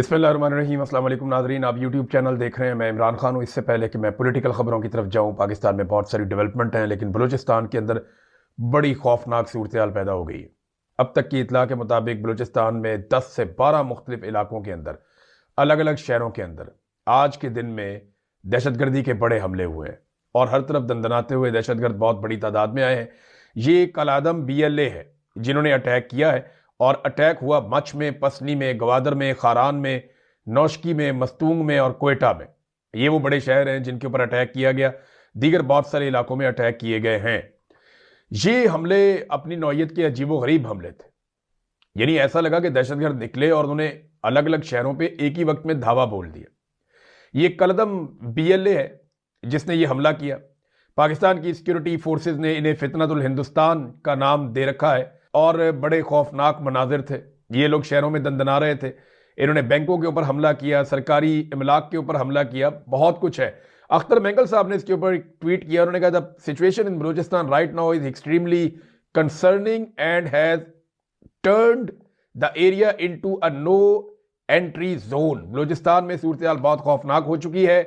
बिस्मिल्लाहिर्रहमानिर्रहीम। अस्सलाम वालेकुम नाज़रीन, आप यूट्यूब चैनल देख रहे हैं। मैं इमरान खान हूँ। इससे पहले कि मैं पॉलिटिकल ख़बरों की तरफ जाऊँ, पाकिस्तान में बहुत सारी डेवलपमेंट हैं, लेकिन बलूचिस्तान के अंदर बड़ी खौफनाक सूरत हाल पैदा हो गई है। अब तक की इतला के मुताबिक बलूचिस्तान में 10 से 12 मुख्तलिफ इलाकों के अंदर, अलग अलग शहरों के अंदर आज के दिन में दहशतगर्दी के बड़े हमले हुए हैं और हर तरफ दंदनाते हुए दहशतगर्द बहुत बड़ी तादाद में आए हैं। ये कलादम BLA है जिन्होंने अटैक किया है, और अटैक हुआ मच में, पसनी में, गवादर में, खारान में, नौशकी में, मस्तूंग में और कोयटा में। ये वो बड़े शहर हैं जिनके ऊपर अटैक किया गया। दीगर बहुत सारे इलाकों में अटैक किए गए हैं। ये हमले अपनी नौयत के अजीबोगरीब हमले थे। यानी ऐसा लगा कि दहशतगर्द निकले और उन्होंने अलग अलग शहरों पे एक ही वक्त में धावा बोल दिया। ये कलदम BLA है जिसने ये हमला किया। पाकिस्तान की सिक्योरिटी फोर्सेस ने इन्हें फितनतुल हिंदुस्तान का नाम दे रखा है और बड़े खौफनाक मनाजिर थे। ये लोग शहरों में दंदना रहे थे। इन्होंने बैंकों के ऊपर हमला किया, सरकारी इमलाक के ऊपर हमला किया, बहुत कुछ है। अख्तर मेंगल साहब ने इसके ऊपर ट्वीट किया। उन्होंने कहा the situation in Balochistan right now is extremely concerning and has turned the area into a no entry zone. Balochistan में सूरत हाल बहुत खौफनाक हो चुकी है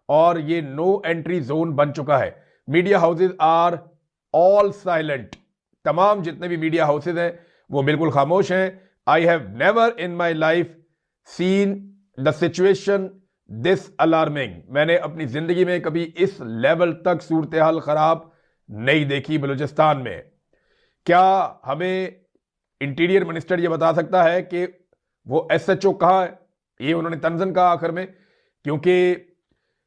और ये नो एंट्री जोन बन चुका है। Media houses are all silent. तमाम जितने भी मीडिया हाउसेज हैं वो बिल्कुल खामोश हैं। I have never in my life seen the situation this alarming. मैंने अपनी जिंदगी में कभी इस लेवल तक सूरत हाल खराब नहीं देखी बलूचिस्तान में। क्या हमें इंटीरियर मिनिस्टर ये बता सकता है कि वो SHO कहाँ है? ये उन्होंने तंजन कहा आखिर में, क्योंकि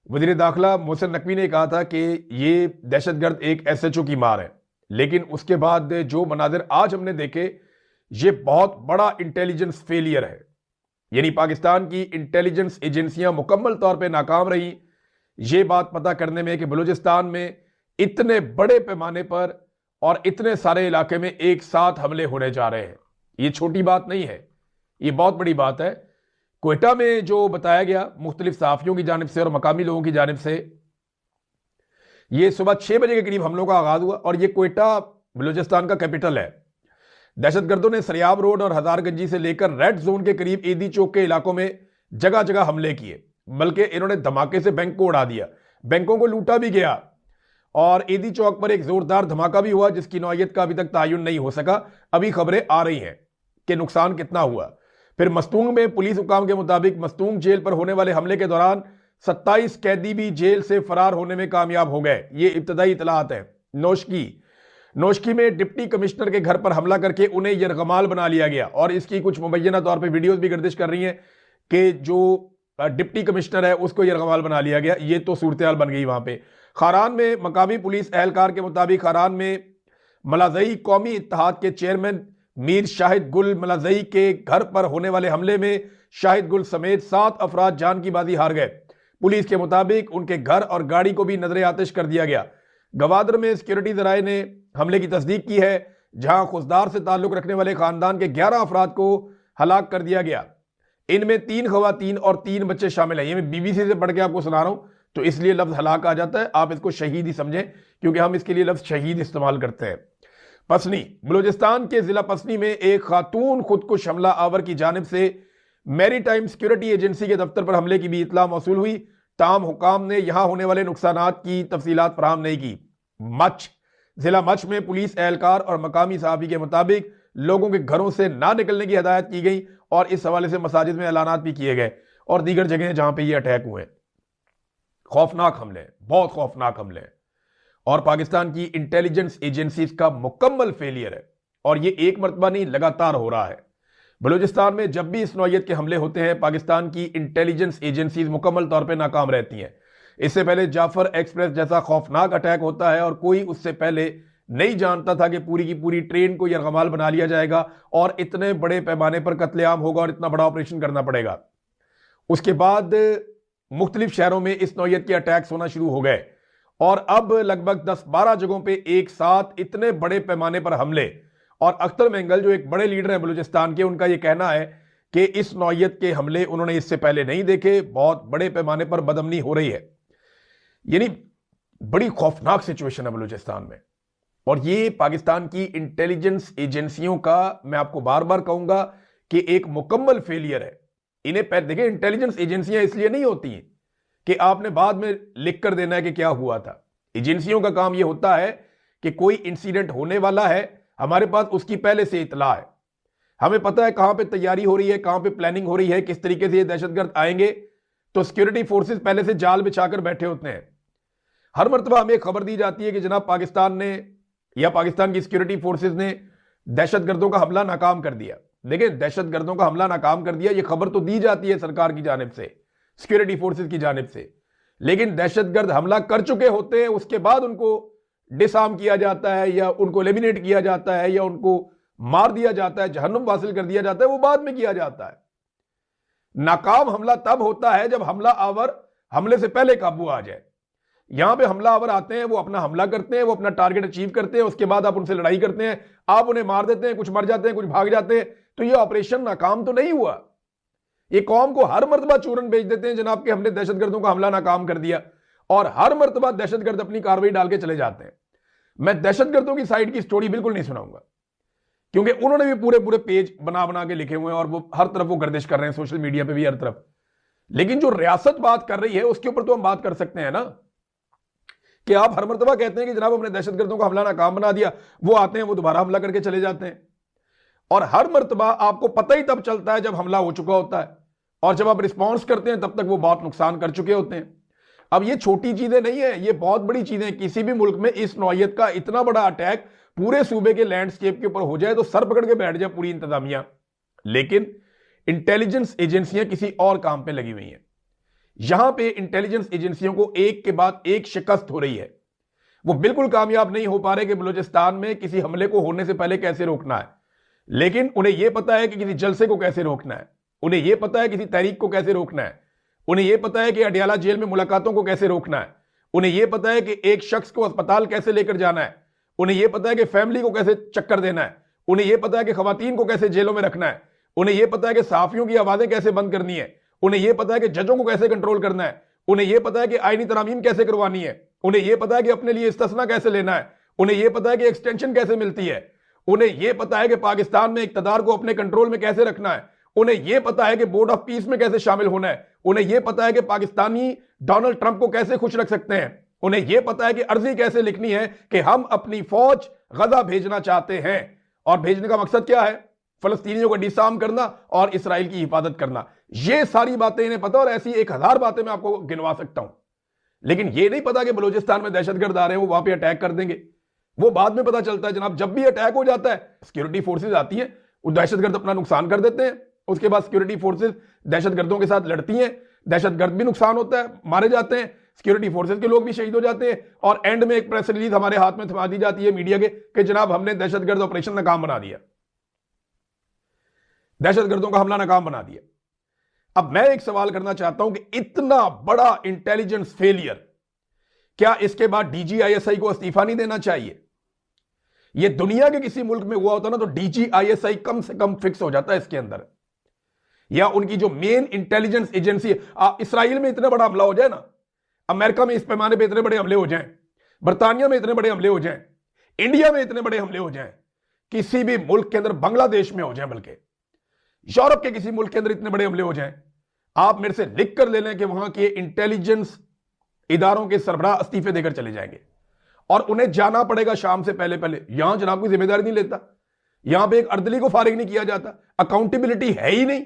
वजीर दाखिला मोहसिन नकवी ने कहा था कि ये दहशतगर्द एक SHO की मार है। लेकिन उसके बाद जो मनाजिर आज हमने देखे, ये बहुत बड़ा इंटेलिजेंस फेलियर है। यानी पाकिस्तान की इंटेलिजेंस एजेंसियां मुकम्मल तौर पे नाकाम रही ये बात पता करने में कि बलूचिस्तान में इतने बड़े पैमाने पर और इतने सारे इलाके में एक साथ हमले होने जा रहे हैं। ये छोटी बात नहीं है, ये बहुत बड़ी बात है। कोयटा में जो बताया गया मुख्तलिफ सहाफियों की जानिब से और मकामी लोगों की जानिब से, ये सुबह 6 बजे के करीब हमलों का आगाज हुआ और ये कोयटा बलूचिस्तान का कैपिटल है। दहशतगर्दों ने सरियाब रोड और हजारगंजी से लेकर रेड जोन के करीब ईदी चौक के इलाकों में जगह जगह हमले किए, बल्कि इन्होंने धमाके से बैंक को उड़ा दिया, बैंकों को लूटा भी गया। और ईदी चौक पर एक जोरदार धमाका भी हुआ जिसकी नौयत का अभी तक तायुन नहीं हो सका। अभी खबरें आ रही हैं कि नुकसान कितना हुआ। फिर मस्तूंग में पुलिस हुकाम के मुताबिक मस्तूंग जेल पर होने वाले हमले के दौरान 27 कैदी भी जेल से फरार होने में कामयाब हो गए। ये इब्तदाई इतलात है। नौशकी में डिप्टी कमिश्नर के घर पर हमला करके उन्हें यरगमाल बना लिया गया और इसकी कुछ मुबैना तौर पर वीडियोज भी गर्दिश कर रही हैं कि जो डिप्टी कमिश्नर है उसको यरगमाल बना लिया गया। ये तो सूरत हाल बन गई वहां पे। खारान में मकामी पुलिस एहलकार के मुताबिक खारान में मलाजई कौमी इत्तेहाद के चेयरमैन मीर शाहिद गुल मलाजई के घर पर होने वाले हमले में शाहिद गुल समेत 7 अफराद जान की बाजी हार गए। पुलिस के मुताबिक उनके घर और गाड़ी को भी नजर आतिश कर दिया गया। गवादर में सिक्योरिटी जराए ने हमले की तस्दीक की है, जहां खुशदार से ताल्लुक रखने वाले खानदान के 11 अफराद को हलाक कर दिया गया। इनमें 3 खवातीन और 3 बच्चे शामिल हैं। ये मैं BBC से पढ़ के आपको सुना रहा हूं, तो इसलिए लफ्ज हलाक आ जाता है। आप इसको शहीद ही समझें क्योंकि हम इसके लिए लफ्ज शहीद इस्तेमाल करते हैं। पसनी, बलूचिस्तान के जिला पसनी में एक खातून खुदकुश हमला आवर की जानिब से मैरी टाइम सिक्योरिटी एजेंसी के दफ्तर पर हमले की भी इतला मौसूल हुई। ताम हुकाम ने यहां होने वाले नुकसानात की तफसीलात फराहम नहीं की। जिला मच में पुलिस एहलकार और मकामी सहाफी के मुताबिक लोगों के घरों से ना निकलने की हिदायत की गई और इस हवाले से मसाजिद में ऐलानात भी किए गए और दीगर जगह जहां पर यह अटैक हुए। खौफनाक हमले, बहुत खौफनाक हमले, और पाकिस्तान की इंटेलिजेंस एजेंसीज का मुकम्मल फेलियर है और ये एक मरतबा नहीं, लगातार हो रहा है। बलूचिस्तान में जब भी इस नौयत के हमले होते हैं पाकिस्तान की इंटेलिजेंस एजेंसीज मुकम्मल तौर पर नाकाम रहती हैं। इससे पहले जाफर एक्सप्रेस जैसा खौफनाक अटैक होता है और कोई उससे पहले नहीं जानता था कि पूरी की पूरी ट्रेन को यरगमाल बना लिया जाएगा और इतने बड़े पैमाने पर कत्लेआम होगा और इतना बड़ा ऑपरेशन करना पड़ेगा। उसके बाद मुख्तलिफ शहरों में इस नौयत के अटैक्स होना शुरू हो गए और अब लगभग 10-12 जगहों पे एक साथ इतने बड़े पैमाने पर हमले। और अख्तर मेंगल जो एक बड़े लीडर हैं बलूचिस्तान के, उनका यह कहना है कि इस नौयत के हमले उन्होंने इससे पहले नहीं देखे, बहुत बड़े पैमाने पर बदअमनी हो रही है। यानी बड़ी खौफनाक सिचुएशन है बलूचिस्तान में और ये पाकिस्तान की इंटेलिजेंस एजेंसियों का, मैं आपको बार बार कहूंगा कि एक मुकम्मल फेलियर है। इन्हें देखिए, इंटेलिजेंस एजेंसियां इसलिए नहीं होती हैं कि आपने बाद में लिख कर देना है कि क्या हुआ था। एजेंसियों का काम यह होता है कि कोई इंसिडेंट होने वाला है, हमारे पास उसकी पहले से इतला है, हमें पता है कहां पे तैयारी हो रही है, कहां पे प्लानिंग हो रही है, किस तरीके से ये दहशतगर्द आएंगे, तो सिक्योरिटी फोर्सेस पहले से जाल बिछाकर बैठे होते हैं। हर मर्तबा हमें खबर दी जाती है कि जनाब पाकिस्तान ने या पाकिस्तान की सिक्योरिटी फोर्सेस ने दहशतगर्दों का हमला नाकाम कर दिया। देखिए, दहशतगर्दों का हमला नाकाम कर दिया, यह खबर तो दी जाती है सरकार की जानिब से, सिक्योरिटी फोर्सेस की जानिब से, लेकिन दहशतगर्द हमला कर चुके होते हैं, उसके बाद उनको डिसआर्म किया जाता है या उनको एलिमिनेट किया जाता है या उनको मार दिया जाता है, जहन्नुम हासिल कर दिया जाता है, वो बाद में किया जाता है। नाकाम हमला तब होता है जब हमला आवर हमले से पहले काबू आ जाए। यहां पे हमला आवर आते हैं, वो अपना हमला करते हैं, वो अपना टारगेट अचीव करते हैं, उसके बाद आप उनसे लड़ाई करते हैं, आप उन्हें मार देते हैं, कुछ मर जाते हैं, कुछ भाग जाते हैं, तो ये ऑपरेशन नाकाम तो नहीं हुआ। ये कौम को हर मर्तबा चूरन भेज देते हैं जनाब कि हमने दहशतगर्दों का हमला नाकाम कर दिया, और हर मर्तबा दहशतगर्द अपनी कार्रवाई डाल के चले जाते हैं। मैं दहशतगर्दों की साइड की स्टोरी बिल्कुल नहीं सुनाऊंगा, क्योंकि उन्होंने भी पूरे पूरे पेज बना बना के लिखे हुए हैं और वो हर तरफ वो गर्दिश कर रहे हैं, सोशल मीडिया पे भी हर तरफ। लेकिन जो रियासत बात कर रही है उसके ऊपर तो हम बात कर सकते हैं ना, कि आप हर मर्तबा कहते हैं कि जनाब हमने दहशतगर्दों का हमला नाकाम बना दिया, वो आते हैं, वो दोबारा हमला करके चले जाते हैं, और हर मर्तबा आपको पता ही तब चलता है जब हमला हो चुका होता है, और जब आप रिस्पॉन्स करते हैं तब तक वो बहुत नुकसान कर चुके होते हैं। अब ये छोटी चीजें नहीं है, ये बहुत बड़ी चीजें। किसी भी मुल्क में इस नौयत का इतना बड़ा अटैक पूरे सूबे के लैंडस्केप के ऊपर हो जाए तो सर पकड़ के बैठ जाए पूरी इंतजामिया, लेकिन इंटेलिजेंस एजेंसियां किसी और काम पे लगी हुई हैं। यहां पे इंटेलिजेंस एजेंसियों को एक के बाद एक शिकस्त हो रही है, वो बिल्कुल कामयाब नहीं हो पा रहे कि बलूचिस्तान में किसी हमले को होने से पहले कैसे रोकना है। लेकिन उन्हें यह पता है कि किसी जलसे को कैसे रोकना है, उन्हें यह पता है किसी तहरीक को कैसे रोकना है, उन्हें यह पता है कि अडियाला जेल में मुलाकातों को कैसे रोकना है, उन्हें यह पता है कि एक शख्स को अस्पताल कैसे लेकर जाना है, उन्हें यह पता है कि फैमिली को कैसे चक्कर देना है, उन्हें यह पता है कि खवातीन को कैसे जेलों में रखना है, उन्हें यह पता है कि सहाफियों की आवाजें कैसे बंद करनी है, उन्हें यह पता है कि जजों को कैसे कंट्रोल करना है, उन्हें यह पता है कि आईनी तरामीम कैसे करवानी है, उन्हें यह पता है कि अपने लिए इस्तिस्ना कैसे लेना है, उन्हें यह पता है कि एक्सटेंशन कैसे मिलती है, उन्हें यह पता है कि पाकिस्तान में इक़्तिदार को अपने कंट्रोल में कैसे रखना है, उन्हें यह पता है कि बोर्ड ऑफ पीस में कैसे शामिल होना है, उन्हें यह पता है कि पाकिस्तानी डोनाल्ड ट्रंप को कैसे खुश रख सकते हैं, उन्हें यह पता है कि अर्जी कैसे लिखनी है कि हम अपनी फौज गजा भेजना चाहते हैं, और भेजने का मकसद क्या है, फलस्तीनियों को डिसआर्म करना और इसराइल की हिफाजत करना। यह सारी बातें इन्हें पता, और ऐसी 1000 बातें मैं आपको गिनवा सकता हूं। लेकिन यह नहीं पता कि बलूचिस्तान में दहशतगर्द आ रहे हैं, वो वहां पे अटैक कर देंगे, वो बाद में पता चलता है जनाब। जब भी अटैक हो जाता है, सिक्योरिटी फोर्सेज आती हैं, वो दहशतगर्द अपना नुकसान कर देते हैं, उसके बाद सिक्योरिटी फोर्सेज दहशतगर्दों के साथ लड़ती हैं, दहशतगर्द भी नुकसान होता है, मारे जाते हैं, सिक्योरिटी फोर्सेज के लोग भी शहीद हो जाते हैं, और एंड में एक प्रेस रिलीज हमारे हाथ में थमा दी जाती है मीडिया के कि जनाब हमने दहशतगर्द ऑपरेशन नाकाम बना दिया, दहशतगर्दों का हमला नाकाम बना दिया। अब मैं एक सवाल करना चाहता हूं कि इतना बड़ा इंटेलिजेंस फेलियर, क्या इसके बाद डीजीआईएसआई को इस्तीफा नहीं देना चाहिए? यह दुनिया के किसी मुल्क में हुआ होता ना तो डीजीआईएसआई कम से कम फिक्स हो जाता है इसके अंदर, या उनकी जो मेन इंटेलिजेंस एजेंसी है। इसराइल में इतना बड़ा हमला हो जाए ना, अमेरिका में इस पैमाने पे इतने बड़े हमले हो जाएं, बर्तानिया में इतने बड़े हमले हो जाएं, इंडिया में इतने बड़े हमले हो जाएं, किसी भी मुल्क के अंदर, बांग्लादेश में हो जाएं, बल्कि यूरोप के किसी मुल्क के अंदर इतने बड़े हमले हो जाएं, आप मेरे से लिख कर ले लें कि वहां के इंटेलिजेंस इदारों के सरबराह इस्तीफे देकर चले जाएंगे, और उन्हें जाना पड़ेगा शाम से पहले पहले। यहां जनाब कोई जिम्मेदारी नहीं लेता, यहां पे एक अर्दली को फारिग नहीं किया जाता, अकाउंटेबिलिटी है ही नहीं।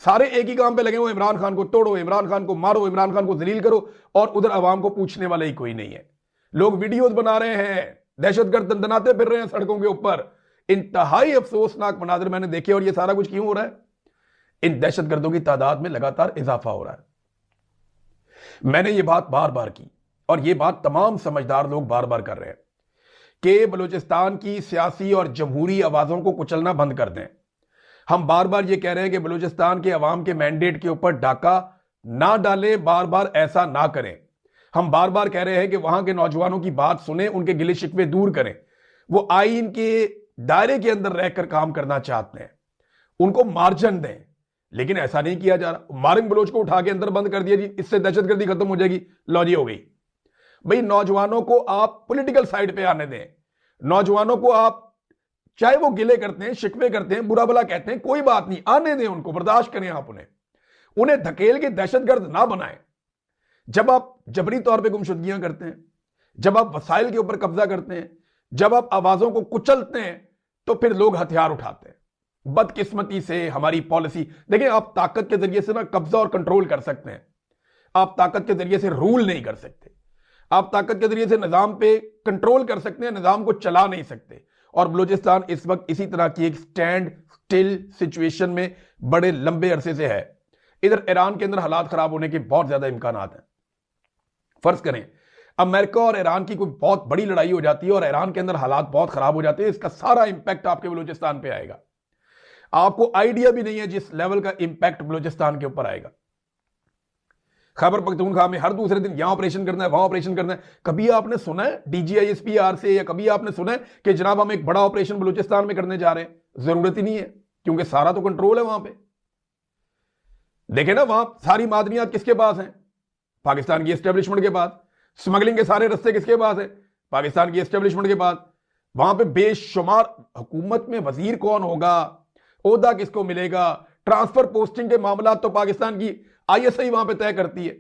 सारे एक ही काम पे लगे हुए, इमरान खान को तोड़ो, इमरान खान को मारो, इमरान खान को जलील करो, और उधर अवाम को पूछने वाला ही कोई नहीं है। लोग वीडियोस बना रहे हैं, दहशतगर्द दंदनाते फिर रहे हैं सड़कों के ऊपर। इंतहाई अफसोसनाक मनाजिर मैंने देखे, और ये सारा कुछ क्यों हो रहा है? इन दहशतगर्दों की तादाद में लगातार इजाफा हो रहा है। मैंने ये बात बार बार की, और ये बात तमाम समझदार लोग बार बार कर रहे हैं कि बलूचिस्तान की सियासी और जमहूरी आवाजों को कुचलना बंद कर दें। हम बार बार ये कह रहे हैं कि बलूचिस्तान के अवाम के मैंडेट के ऊपर डाका ना डालें, बार बार ऐसा ना करें। हम बार बार कह रहे हैं कि वहां के नौजवानों की बात सुने, उनके गिले शिकवे दूर करें। वो आईन के दायरे के अंदर रहकर काम करना चाहते हैं, उनको मार्जिन दें, लेकिन ऐसा नहीं किया जा रहा। मारिंग बलोच को उठा के अंदर बंद कर दिया जी, इससे दहशतगर्दी खत्म हो जाएगी, लो जी हो गई। भाई नौजवानों को आप पॉलिटिकल साइड पे आने दें, नौजवानों को आप चाहे वो गिले करते हैं, शिकवे करते हैं, बुरा भला कहते हैं, कोई बात नहीं, आने दें उनको, बर्दाश्त करें आप उन्हें। उन्हें धकेल के दहशतगर्द ना बनाएं। जब आप जबरी तौर पे गुमशुदगियां करते हैं, जब आप वसाइल के ऊपर कब्जा करते हैं, जब आप आवाजों को कुचलते हैं, तो फिर लोग हथियार उठाते हैं। बदकिस्मती से हमारी पॉलिसी देखिए, आप ताकत के जरिए से ना कब्जा और कंट्रोल कर सकते हैं, आप ताकत के जरिए से रूल नहीं कर सकते। आप ताकत के जरिए से निजाम पे कंट्रोल कर सकते हैं, निजाम को चला नहीं सकते। और बलूचिस्तान इस वक्त इसी तरह की एक स्टैंड स्टिल सिचुएशन में बड़े लंबे अरसे से है। इधर ईरान के अंदर हालात खराब होने के बहुत ज्यादा इम्कान हैं। फर्ज करें अमेरिका और ईरान की कोई बहुत बड़ी लड़ाई हो जाती है और ईरान के अंदर हालात बहुत खराब हो जाते हैं, इसका सारा इंपैक्ट आपके बलूचिस्तान पे आएगा। आपको आइडिया भी नहीं है जिस लेवल का इंपैक्ट बलूचिस्तान के ऊपर आएगा। खैबर पख्तूनख्वा में हर दूसरे दिन यहां ऑपरेशन करना है, वहां ऑपरेशन करना है। कभी आपने सुना है DGISPR से, या कभी आपने सुना है कि जनाब हम एक बड़ा ऑपरेशन बलूचिस्तान में करने जा रहे हैं? जरूरत ही नहीं है, क्योंकि सारा तो कंट्रोल है वहां पे। देखे ना, वहां सारी मादनियात किसके पास हैं? पाकिस्तान की एस्टेब्लिशमेंट के पास। स्मगलिंग के सारे रस्ते किसके पास है? पाकिस्तान की एस्टेब्लिशमेंट के पास। वहां पे बेशुमार हुकूमत में वजीर कौन होगा, ओहदा किसको मिलेगा, ट्रांसफर पोस्टिंग के मामला तो पाकिस्तान की ISI वहां पे तय करती है।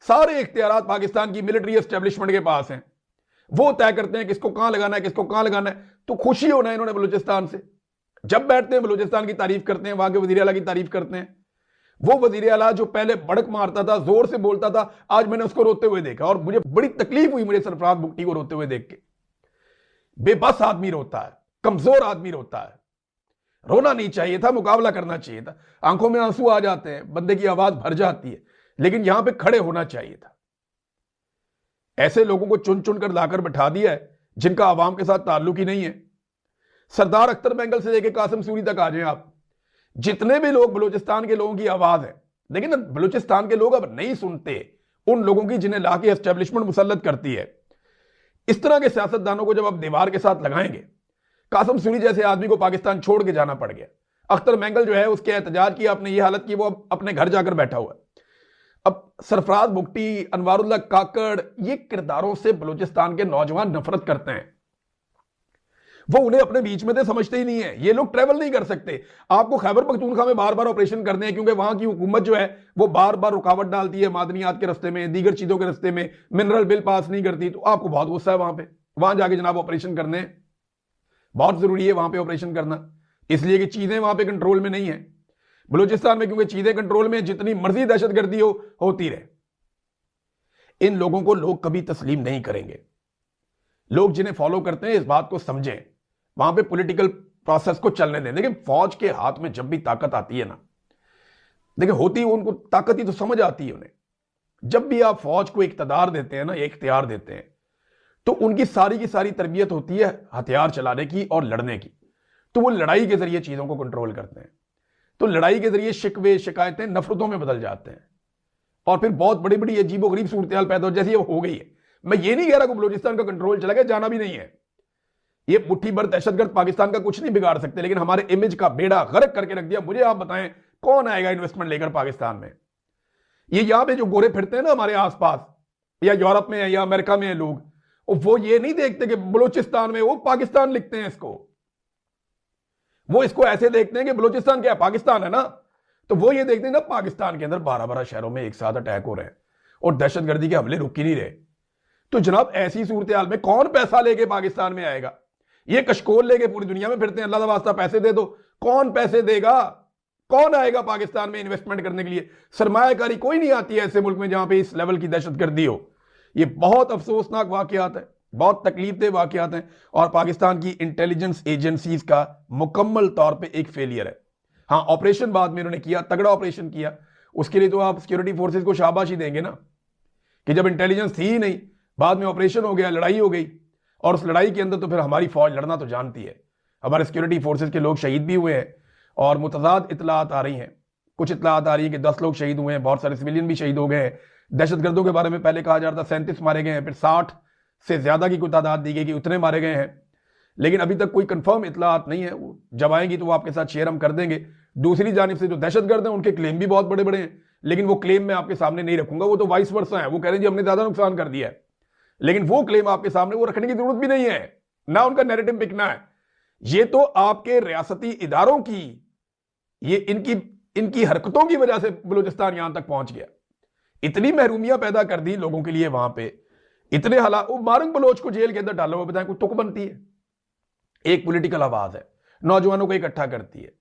सारे इख्तियारात पाकिस्तान की मिलिट्री एस्टेब्लिशमेंट के पास हैं, वो तय करते हैं किसको कहां लगाना है, किसको कहां लगाना है। तो खुशी होना है इन्होंने बलूचिस्तान से। जब बैठते हैं बलूचिस्तान की तारीफ करते हैं, वहां के वजीर आला की तारीफ करते हैं। वो वजीर आला जो पहले बड़क मारता था, जोर से बोलता था, आज मैंने उसको रोते हुए देखा और मुझे बड़ी तकलीफ हुई मुझे सरफराज भुट्टी को रोते हुए देख के। बेबस आदमी रोता है, कमजोर आदमी रोता है। रोना नहीं चाहिए था, मुकाबला करना चाहिए था। आंखों में आंसू आ जाते हैं, बंदे की आवाज भर जाती है, लेकिन यहां पे खड़े होना चाहिए था। ऐसे लोगों को चुन चुन कर लाकर बैठा दिया है जिनका आवाम के साथ ताल्लुक ही नहीं है। सरदार अख्तर बेंगल से लेकर कासिम सूरी तक आ जाए आप, जितने भी लोग बलूचिस्तान के लोगों की आवाज है, लेकिन बलूचिस्तान के लोग अब नहीं सुनते उन लोगों की जिन्हें लाके एस्टेब्लिशमेंट मुसल्लत करती है। इस तरह के सियासतदानों को जब आप दीवार के साथ लगाएंगे, कासिम सूरी जैसे आदमी को पाकिस्तान छोड़ के जाना पड़ गया। अख्तर बेंगल जो है उसके एहतजाज की आपने ये हालत की, वो अपने घर जाकर बैठा हुआ है। अब सरफराज भुट्टी, अनवारुल्लाह काकड़, ये किरदारों से बलूचिस्तान के नौजवान नफरत करते हैं। वो उन्हें अपने बीच में तो समझते ही नहीं है। ये लोग ट्रेवल नहीं कर सकते। आपको खैबर पख्तूनख्वा में बार बार ऑपरेशन करने हैं, क्योंकि वहां की हुकूमत जो है वो बार बार रुकावट डालती है मादनियात के रस्ते में, दीगर चीजों के रस्ते में, मिनरल बिल पास नहीं करती। तो आपको बहुत गुस्सा है वहां पे, वहां जाके जनाब ऑपरेशन करने हैं। बहुत जरूरी है वहां पे ऑपरेशन करना, इसलिए कि चीजें वहां पे कंट्रोल में नहीं है बलूचिस्तान में, क्योंकि चीजें कंट्रोल में, जितनी मर्जी दहशतगर्दी होती रहे। इन लोगों को लोग कभी तस्लीम नहीं करेंगे। लोग जिन्हें फॉलो करते हैं इस बात को समझें, वहां पे पॉलिटिकल प्रोसेस को चलने दें। देखिए, फौज के हाथ में जब भी ताकत आती है ना, देखिए होती उनको ताकत ही तो समझ आती है उन्हें। जब भी आप फौज को इख्तियार देते हैं ना, ये इख्तियार देते हैं, तो उनकी सारी की सारी तरबियत होती है हथियार चलाने की और लड़ने की। तो वो लड़ाई के जरिए चीजों को कंट्रोल करते हैं। तो लड़ाई के जरिए शिकवे शिकायतें नफरतों में बदल जाते हैं और फिर बहुत बड़ी बड़ी अजीबोगरीब सूरत पैदा हो, जैसी हो गई है। मैं ये नहीं कह रहा कि बलूचिस्तान का कंट्रोल चला गया, जाना भी नहीं है। ये मुट्ठी भर दहशतगर्द पाकिस्तान का कुछ नहीं बिगाड़ सकते, लेकिन हमारे इमेज का बेड़ा गर्क करके रख दिया। मुझे आप बताएं, कौन आएगा इन्वेस्टमेंट लेकर पाकिस्तान में? ये यहां पे जो गोरे फिरते हैं ना हमारे आसपास, या यूरोप में है या अमेरिका में है लोग, वो ये नहीं देखते कि बलूचिस्तान में, वो पाकिस्तान लिखते हैं इसको। वो इसको ऐसे देखते हैं कि बलूचिस्तान क्या है, पाकिस्तान है ना। तो वो ये देखते हैं ना, पाकिस्तान के अंदर 12-12 शहरों में एक साथ अटैक हो रहे हैं और दहशतगर्दी के हमले रुक ही नहीं रहे। तो जनाब ऐसी सूरत हाल में कौन पैसा लेके पाकिस्तान में आएगा? ये कशकोल लेके पूरी दुनिया में फिरते हैं, अल्लाह का वास्ता पैसे दे दो। कौन पैसे देगा? कौन आएगा पाकिस्तान में इन्वेस्टमेंट करने के लिए? सरमायाकारी कोई नहीं आती है ऐसे मुल्क में जहां पे इस लेवल की दहशतगर्दी हो। ये बहुत अफसोसनाक वाकयात है, बहुत तकलीफदेह वाकयात हैं, और पाकिस्तान की इंटेलिजेंस एजेंसीज का मुकम्मल तौर पे एक फेलियर है। हाँ, ऑपरेशन बाद में उन्होंने किया, तगड़ा ऑपरेशन किया, उसके लिए तो आप सिक्योरिटी फोर्सेज को शाबाशी देंगे ना, कि जब इंटेलिजेंस थी ही नहीं, बाद में ऑपरेशन हो गया, लड़ाई हो गई, और उस लड़ाई के अंदर तो फिर हमारी फौज लड़ना तो जानती है। हमारे सिक्योरिटी फोर्सेज के लोग शहीद भी हुए हैं और मुतज़ाद इतलात आ रही हैं। कुछ इतलात आ रही है कि 10 लोग शहीद हुए हैं, बहुत सारे सिविलियन भी शहीद हो गए हैं। दहशतगर्दों के बारे में पहले कहा जा रहा था 37 मारे गए हैं, फिर 60 से ज्यादा की कोई तादाद दी गई कि उतने मारे गए हैं, लेकिन अभी तक कोई कंफर्म इतलात नहीं है। जब आएंगी तो वो आपके साथ शेयर हम कर देंगे। दूसरी जानिब से जो दहशतगर्द हैं उनके क्लेम भी बहुत बड़े बड़े हैं, लेकिन वो क्लेम मैं आपके सामने नहीं रखूंगा, वो तो वाइस वर्सा है। वो कह रहे हैं जी हमने ज्यादा नुकसान कर दिया है, लेकिन वो क्लेम आपके सामने वो रखने की जरूरत भी नहीं है, ना उनका नैरेटिव बिकना है। ये तो आपके रियासती इदारों की, ये इनकी इनकी हरकतों की वजह से बलूचिस्तान यहां तक पहुंच गया। इतनी महरूमियां पैदा कर दी लोगों के लिए वहां पे, इतने हालात। वो मारंग बलोच को जेल के अंदर डाला हुआ, बताएं कोई तुक बनती है? एक पॉलिटिकल आवाज है, नौजवानों को इकट्ठा करती है।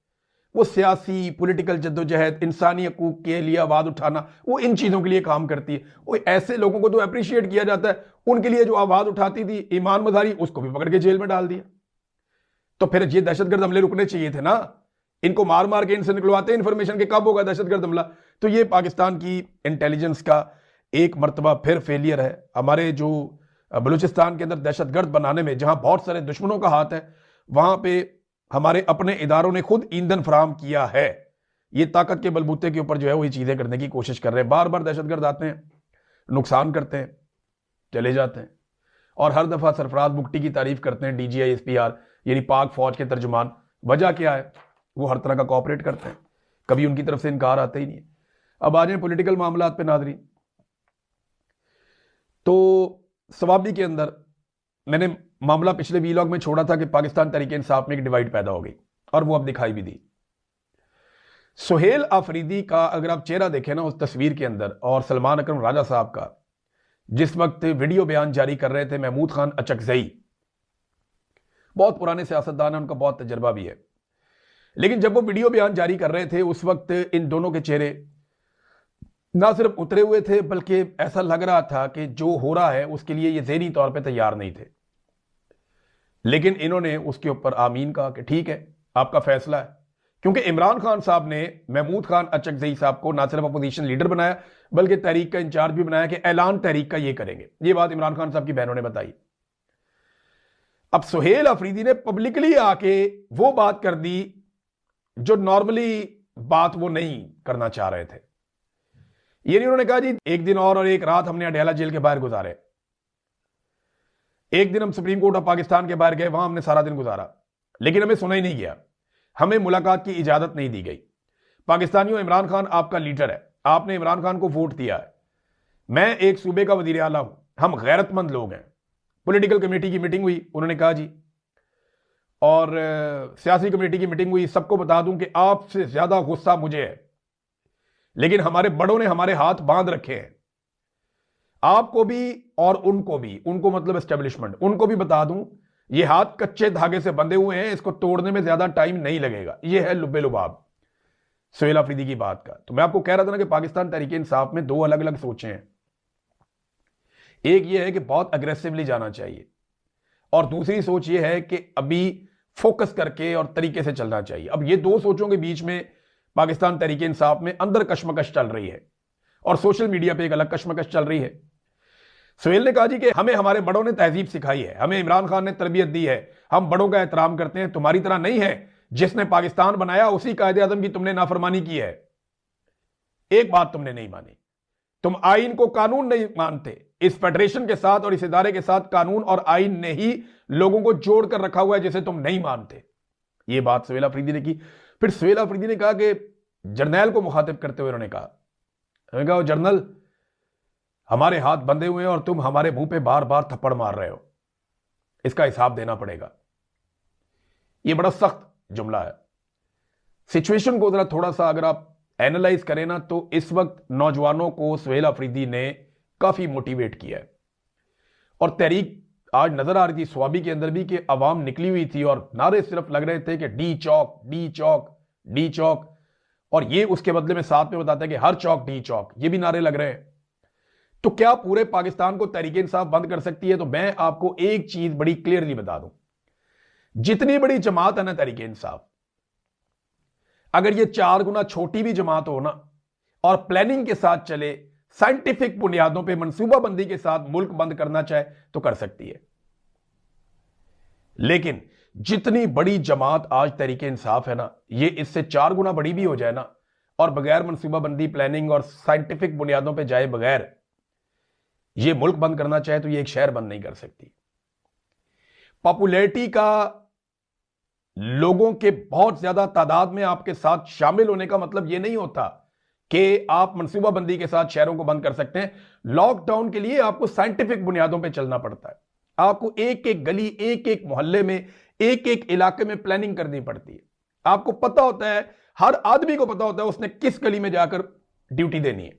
वो सियासी पॉलिटिकल जद्दोजहद, इंसानी हकूक के लिए आवाज उठाना, वो इन चीजों के लिए काम करती है। वो ऐसे लोगों को तो अप्रिशिएट किया जाता है। उनके लिए जो आवाज उठाती थी ईमान मजारी, उसको भी पकड़ के जेल में डाल दिया। तो फिर ये दहशतगर्द हमले रुकने चाहिए थे ना। इनको मार मार के इनसे निकलवाते इंफॉर्मेशन के, कब होगा दहशतगर्द हमला? तो ये पाकिस्तान की इंटेलिजेंस का एक मर्तबा फिर फेलियर है। हमारे जो बलूचिस्तान के अंदर दहशतगर्द बनाने में जहां बहुत सारे दुश्मनों का हाथ है, वहां पे हमारे अपने इदारों ने खुद ईंधन फराहम किया है। ये ताकत के बलबूते के ऊपर जो है वही चीजें करने की कोशिश कर रहे हैं। बार बार दहशतगर्द आते हैं, नुकसान करते हैं, चले जाते हैं, और हर दफा सरफराज बुगटी की तारीफ करते हैं, DGI SPR यानी पाक फौज के तर्जुमान। वजह क्या है? वो हर तरह का कोऑपरेट करते हैं, कभी उनकी तरफ से इनकार आता ही नहीं है। अब आ जाए पॉलिटिकल मामलात पे नाज़रीन। तो सवाबी के अंदर मैंने मामला पिछले वीलॉग में छोड़ा था कि पाकिस्तान तहरीक इंसाफ में एक डिवाइड पैदा हो गई, और वो अब दिखाई भी दी। सुहेल आफरीदी का अगर आप चेहरा देखें ना उस तस्वीर के अंदर, और सलमान अकरम राजा साहब का जिस वक्त वीडियो बयान जारी कर रहे थे महमूद खान अचकजई, बहुत पुराने सियासतदान हैं, उनका बहुत तजर्बा भी है, लेकिन जब वो वीडियो बयान जारी कर रहे थे उस वक्त इन दोनों के चेहरे ना सिर्फ उतरे हुए थे, बल्कि ऐसा लग रहा था कि जो हो रहा है उसके लिए ये ज़हनी तौर पे तैयार नहीं थे। लेकिन इन्होंने उसके ऊपर आमीन कहा कि ठीक है, आपका फैसला है। क्योंकि इमरान खान साहब ने महमूद खान अचकजई साहब को ना सिर्फ अपोजिशन लीडर बनाया, बल्कि तहरीक का इंचार्ज भी बनाया कि ऐलान तहरीक का ये करेंगे। ये बात इमरान खान साहब की बहनों ने बताई। अब सुहेल अफरीदी ने पब्लिकली आके वो बात कर दी जो नॉर्मली बात वो नहीं करना चाह रहे थे। ये नहीं, उन्होंने कहा जी एक दिन और एक रात हमने अडयाला जेल के बाहर गुजारे, एक दिन हम सुप्रीम कोर्ट ऑफ पाकिस्तान के बाहर गए, वहां हमने सारा दिन गुजारा, लेकिन हमें सुना ही नहीं गया, हमें मुलाकात की इजाजत नहीं दी गई। पाकिस्तानियों, इमरान खान आपका लीडर है, आपने इमरान खान को वोट दिया है, मैं एक सूबे का वजीर आला हूं, हम गैरतमंद लोग हैं। पॉलिटिकल कमेटी की मीटिंग हुई, उन्होंने कहा जी, और सियासी कमेटी की मीटिंग हुई। सबको बता दूं कि आपसे ज्यादा गुस्सा मुझे है, लेकिन हमारे बड़ों ने हमारे हाथ बांध रखे हैं, आपको भी और उनको भी, उनको मतलब एस्टेब्लिशमेंट, उनको भी बता दूं ये हाथ कच्चे धागे से बंधे हुए हैं, इसको तोड़ने में ज्यादा टाइम नहीं लगेगा। ये है लुब्बे लुबाब सुहेल अफरीदी की बात का। तो मैं आपको कह रहा था ना कि पाकिस्तान तहरीक इंसाफ में दो अलग अलग सोचें हैं। एक ये है कि बहुत अग्रेसिवली जाना चाहिए, और दूसरी सोच ये है कि अभी फोकस करके और तरीके से चलना चाहिए। अब ये दो सोचों के बीच में पाकिस्तान तहरीक इंसाफ में अंदर कश्मकश चल रही है, और सोशल मीडिया पे एक अलग कश्मकश चल रही है। सुहेल ने कहा जी कि हमें हमारे बड़ों ने तहजीब सिखाई है, हमें इमरान खान ने तरबियत दी है, हम बड़ों का एहतराम करते हैं, तुम्हारी तरह नहीं है जिसने पाकिस्तान बनाया उसी कायदे आज़म की तुमने नाफरमानी की है। एक बात तुमने नहीं मानी, तुम आइन को कानून नहीं मानते। इस फेडरेशन के साथ और इस इदारे के साथ कानून और आइन ने ही लोगों को जोड़कर रखा हुआ है, जिसे तुम नहीं मानते। यह बात सुहेल अफरीदी ने की। फिर सुहेल अफरीदी ने कहा कि जर्नैल को मुखातिब करते हुए उन्होंने कहा जर्नल, हमारे हाथ बंधे हुए हैं और तुम हमारे मुंह पे बार बार थप्पड़ मार रहे हो, इसका हिसाब देना पड़ेगा। यह बड़ा सख्त जुमला है। सिचुएशन को जरा थोड़ा सा अगर आप एनालाइज करें ना, तो इस वक्त नौजवानों को सुहेल अफरीदी ने काफी मोटिवेट किया है, और तहरीक आज नजर आ रही थी स्वाबी के अंदर भी कि अवाम निकली हुई थी और नारे सिर्फ लग रहे थे कि डी चौक, डी चौक, डी चौक, और ये उसके बदले में साथ में बताते हैं कि हर चौक डी चौक, ये भी नारे लग रहे हैं। तो क्या पूरे पाकिस्तान को तहरीक इंसाफ बंद कर सकती है? तो मैं आपको एक चीज बड़ी क्लियरली बता दूं, जितनी बड़ी जमात है ना तहरीक इंसाफ, अगर ये 4 गुना छोटी भी जमात हो ना, और प्लानिंग के साथ चले, साइंटिफिक बुनियादों पे मंसूबाबंदी के साथ मुल्क बंद करना चाहे तो कर सकती है। लेकिन जितनी बड़ी जमात आज तहरीक इंसाफ है ना, ये इससे 4 गुना बड़ी भी हो जाए ना, और बगैर मंसूबाबंदी, प्लानिंग और साइंटिफिक बुनियादों पे जाए बगैर ये मुल्क बंद करना चाहे तो ये एक शहर बंद नहीं कर सकती। पॉपुलैरिटी का, लोगों के बहुत ज्यादा तादाद में आपके साथ शामिल होने का मतलब यह नहीं होता कि आप मंसूबाबंदी के साथ शहरों को बंद कर सकते हैं। लॉकडाउन के लिए आपको साइंटिफिक बुनियादों पे चलना पड़ता है। आपको एक एक गली, एक एक मोहल्ले में, एक एक इलाके में प्लानिंग करनी पड़ती है। आपको पता होता है, हर आदमी को पता होता है उसने किस गली में जाकर ड्यूटी देनी है,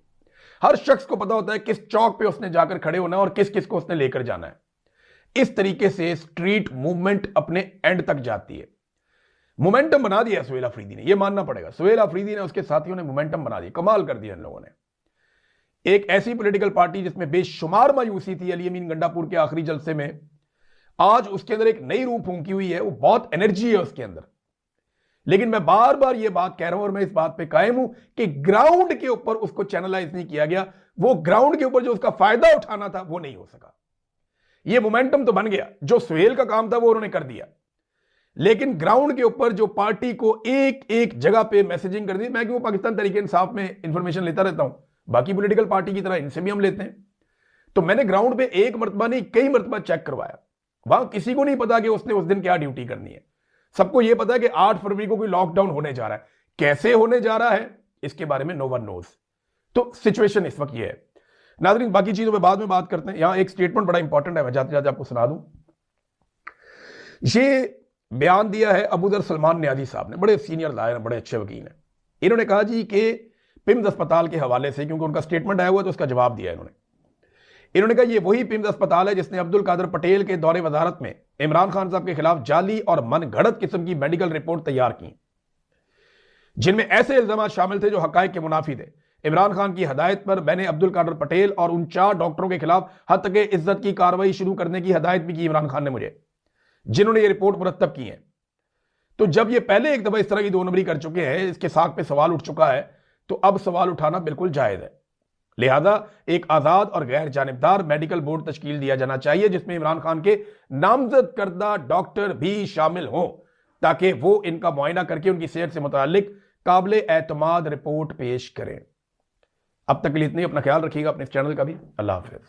हर शख्स को पता होता है किस चौक पे उसने जाकर खड़े होना है और किस किस को उसने लेकर जाना है। इस तरीके से स्ट्रीट मूवमेंट अपने एंड तक जाती है। मोमेंटम बना दिया सुहेल अफरीदी ने, यह मानना पड़ेगा। सुहेल अफरीदी ने, उसके साथियों ने मोमेंटम बना दिया, कमाल कर दिया इन लोगों ने। एक ऐसी पॉलिटिकल पार्टी जिसमें बेशुमार मायूसी थी अली अमीन गंडापुर के आखिरी जलसे में, आज उसके अंदर एक नई रूह फूंकी हुई है, वो बहुत एनर्जी है उसके अंदर। लेकिन मैं बार बार ये बात कह रहा हूं और मैं इस बात पे कायम हूं कि ग्राउंड के ऊपर उसको चैनलाइज नहीं किया गया। वो ग्राउंड के ऊपर जो उसका फायदा उठाना था वो नहीं हो सका। ये मोमेंटम तो बन गया, जो सुहेल का काम था वो उन्होंने कर दिया, लेकिन ग्राउंड के ऊपर जो पार्टी को एक एक जगह पे मैसेजिंग कर दी। मैं क्यों पाकिस्तान तरीके इंसाफ में इंफॉर्मेशन लेता रहता हूं, बाकी पॉलिटिकल पार्टी की तरह इनसे भी हम लेते हैं। तो मैंने ग्राउंड पे एक मरतबा नहीं कई मरतबा चेक करवाया। वहां किसी को नहीं पता कि उसने उस दिन क्या ड्यूटी करनी है। सबको यह पता है कि 8 फरवरी को कोई लॉकडाउन होने जा रहा है, कैसे होने जा रहा है इसके बारे में नो वन नोज। तो सिचुएशन इस वक्त यह है। नाज़रीन, बाकी चीजों में बाद में बात करते हैं। यहां एक स्टेटमेंट बड़ा इंपॉर्टेंट है, मैं जाते जाते आपको सुना दूं। ये बयान दिया है अबूदर सलमान न्याजी साहब ने, बड़े सीनियर लायर हैं, बड़े अच्छे वकील हैं। इन्होंने कहा जी कि पिम्स अस्पताल के हवाले से, क्योंकि उनका स्टेटमेंट आया हुआ तो उसका जवाब दिया इन्होंने कहा ये वही पिम्स अस्पताल है जिसने अब्दुल कादर पटेल के दौरे वजारत में इमरान खान साहब के खिलाफ जाली और मनगढ़ंत किस्म की मेडिकल रिपोर्ट तैयार की, जिनमें ऐसे इल्जाम शामिल थे जो हकायक के मुनाफी थे। इमरान खान की हदायत पर मैंने अब्दुल कादर पटेल और उन 4 डॉक्टरों के खिलाफ हत्या इज्जत की कार्रवाई शुरू करने की हदायत भी की इमरान खान ने मुझे, जिन्होंने ये रिपोर्ट मुरत्तब की है। तो जब ये पहले एक दफा इस तरह की 2 नंबरी कर चुके हैं, इसके साख पे सवाल उठ चुका है, तो अब सवाल उठाना बिल्कुल जायज है। लिहाजा एक आजाद और गैर जानिबदार मेडिकल बोर्ड तश्कील दिया जाना चाहिए जिसमें इमरान खान के नामजद करदा डॉक्टर भी शामिल हों, ताकि वो इनका मुआयना करके उनकी सेहत से मुताल्लिक काबिल एतमाद रिपोर्ट पेश करें। अब तक के लिए इतनी, अपना ख्याल रखिएगा, अपने इस चैनल का भी। अल्लाह हाफिज।